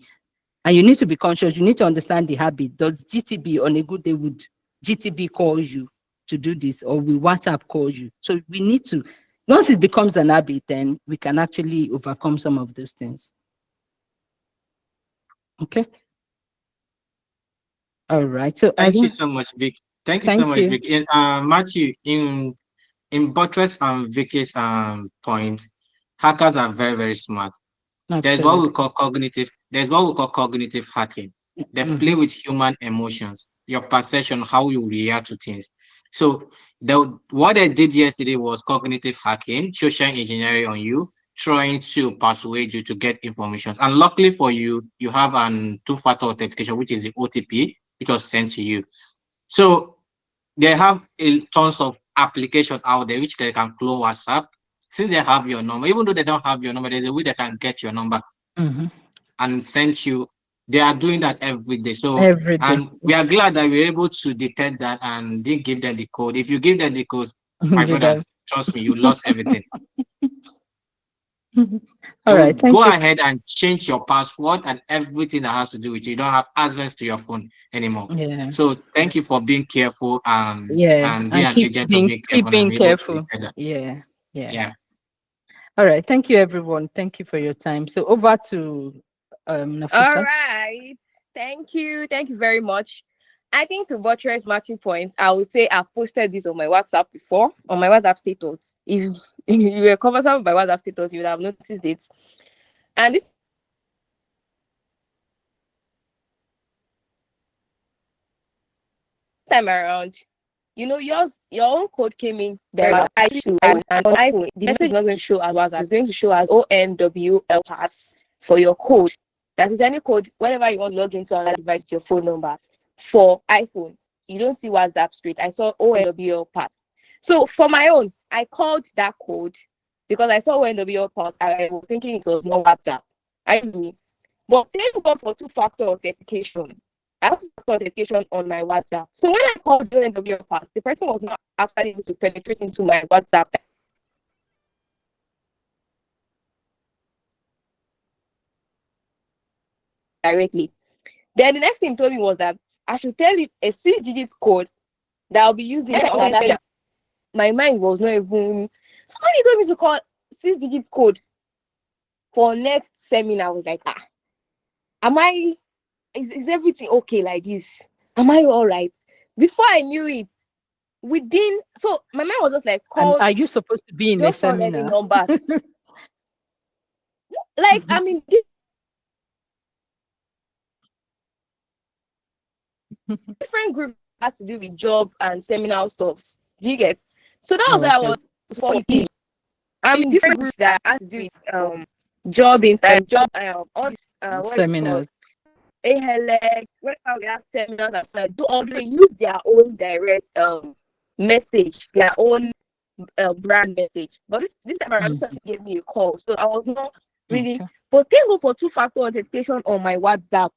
And you need to be conscious, you need to understand the habit. Does GTB on a good day, would GTB call you to do this, or will WhatsApp call you? So we need to, once it becomes an habit, then we can actually overcome some of those things. Okay. All right. So I Thank you think, so much, Vic. Thank you so thank much, you. Vic. Matthew, in buttress Vicky's point, hackers are very, very smart. Absolutely. There's what we call cognitive hacking. They Mm-hmm. play with human emotions, your perception, how you react to things. So what they did yesterday was cognitive hacking, social engineering on you, trying to persuade you to get information. And luckily for you, you have an two-factor authentication, which is the OTP, which was sent to you. So they have tons of applications out there which they can clone WhatsApp. Since they have your number, even though they don't have your number, there's a way they can get your number Mm-hmm. and send you. They are doing that every day. So, Every day. and we are glad that we're able to detect that and didn't give them the code. If you give them the code, my You'd brother, have. trust me, you lost everything. They All will right. go Thank you. ahead and change your password and everything that has to do with you. You don't have access to your phone anymore. Yeah. So thank you for being careful Yeah. and be And an agent to be keep careful and being be able to careful. detect that. Yeah. Yeah. Yeah. All right. Thank you, everyone. Thank you for your time. So over to All Nafisa. right. Thank you. Thank you very much. I think to buttress matching points, I would say I've posted this on my WhatsApp before, on my WhatsApp status. If you were conversant with my WhatsApp status, you would have noticed it. And this time around, your own code came in. There is iPhone, and on iPhone, the message is not going to show as WhatsApp. It's going to show as ONWL pass for your code. That is any code whenever you want to log into another device with your phone number. For iPhone, you don't see WhatsApp straight. I saw ONWL pass. So for my own, I called that code because I saw ONWL pass. I was thinking it was not WhatsApp. I mean, but thank God for two-factor authentication. I have two-factor authentication on my WhatsApp. So when I called the ONWL pass, the person was not actually able to penetrate into my WhatsApp directly. Then the next thing he told me was that I should tell it a 6-digit code that I'll be using. My mind was not even. Somebody told me to call 6-digit code for next seminar. I was like, am I? Is everything okay like this? Am I all right? Before I knew it, so my mind was just like, And call. are you supposed to be in a Just call any seminar? number. Like I mean, different group has to do with job and seminar stuffs. Do you get? So that was why I Okay. was for I'm in different groups that has to do with job in job all these what is it called? Seminars. AHLX, whenever we have seminars and so do all they use their own direct message, their own brand message. But this time around, somebody gave me a call, so I was not really. Okay. But thank God for two-factor authentication on my WhatsApp.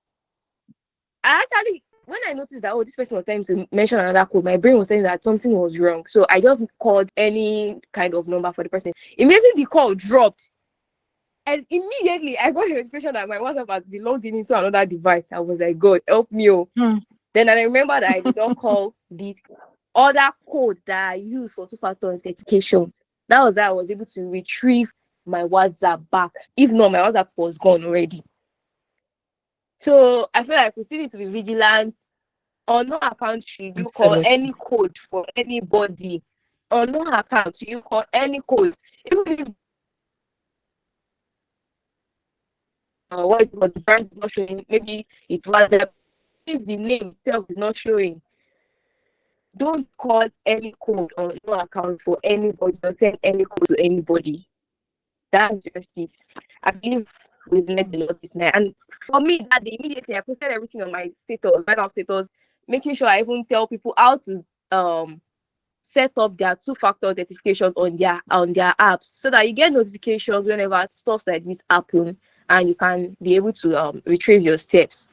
I actually, when I noticed that this person was trying to mention another code, my brain was saying that something was wrong. So I just called any kind of number for the person. Immediately the call dropped. And immediately I got a notification that my WhatsApp had been logged into another device. I was like, God, help me. Then I remember that I did not call the other code that I use for two-factor authentication. That was how I was able to retrieve my WhatsApp back. If not, my WhatsApp was gone already. So I feel like we still need to be vigilant. On no account should you call any code for anybody. On no account should you call any code. Even if what the brand is not showing, maybe it was if the name itself is not showing. Don't call any code on no account for anybody or send any code to anybody. That's just it. I believe we've learned a lot this night. And for me, that day, immediately I posted everything on my status, right off status, making sure I even tell people how to set up their two-factor authentication on their apps so that you get notifications whenever stuff like this happen and you can be able to retrace your steps.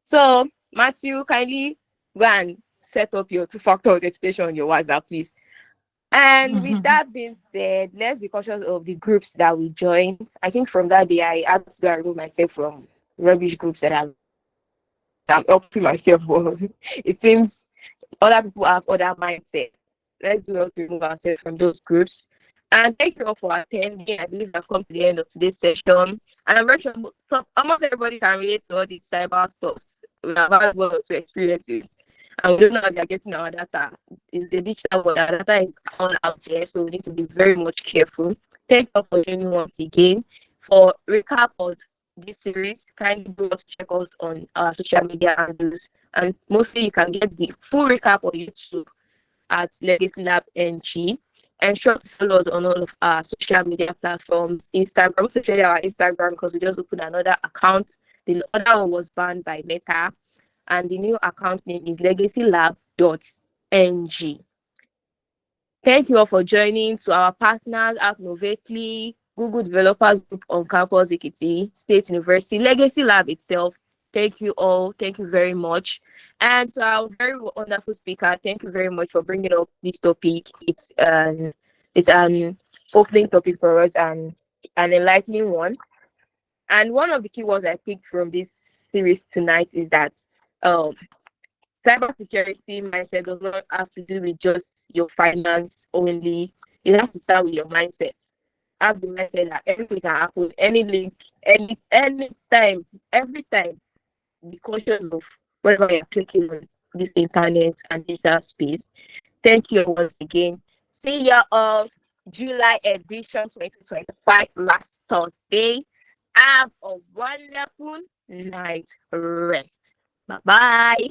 So Matthew, kindly go and set up your two-factor authentication on your WhatsApp, please. And with that being said, let's be cautious of the groups that we join. I think from that day I had to go and remove myself from rubbish groups that I'm helping myself for. It seems other people have other mindsets. Let's do not remove ourselves from those groups. And thank you all for attending. I believe I've come to the end of today's session. And I'm very sure almost everybody can relate to all these cyber stuff. We have had one or two experiences. And we don't know how they're getting our data. It's the digital world. Our data is all out there, so we need to be very much careful. Thank you for joining once again. For recap of this series, kindly go to check us on our social media handles. And mostly you can get the full recap on YouTube at Legacy Lab NG. And sure to follow us on all of our social media platforms. Instagram, especially our Instagram, because we just opened another account. The other one was banned by Meta. And the new account name is legacylab.ng. Thank you all for joining. To our partners at Novately, Google Developers Group on Campus Ekiti, State University, Legacy Lab itself. Thank you all. Thank you very much. And to our very wonderful speaker, thank you very much for bringing up this topic. It's an opening topic for us and an enlightening one. And one of the keywords I picked from this series tonight is that cybersecurity mindset does not have to do with just your finance only. It has to start with your mindset. Have the mindset that everything can happen, any link, any time, every time. Be cautious of whatever you're clicking on this internet and digital space. Thank you once again. See you all July edition 2025 last Thursday. Have a wonderful night rest. Bye bye.